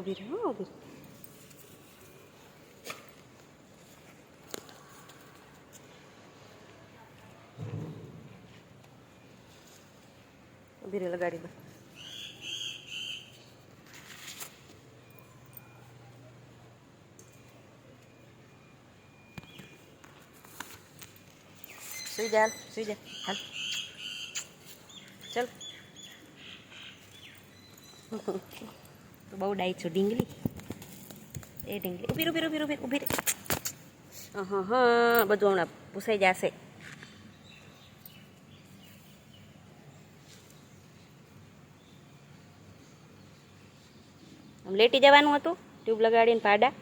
ઊભી રહે, હા ઊભી રહે. ઊભી રહે, લગાડી દો. સુઈ જા, સુઈ જા, હાલ ચાલ. તો બહુ ડાઈ છો ઢીંગલી. એ ઢીંગલી ઊભી ઊભી ઊભી ઊભી ઊભી રહે. હા હા, બધું હમણાં પૂછાઈ જશે. આમ લેટી જવાનું હતું ટ્યુબ લગાડીને પાડા.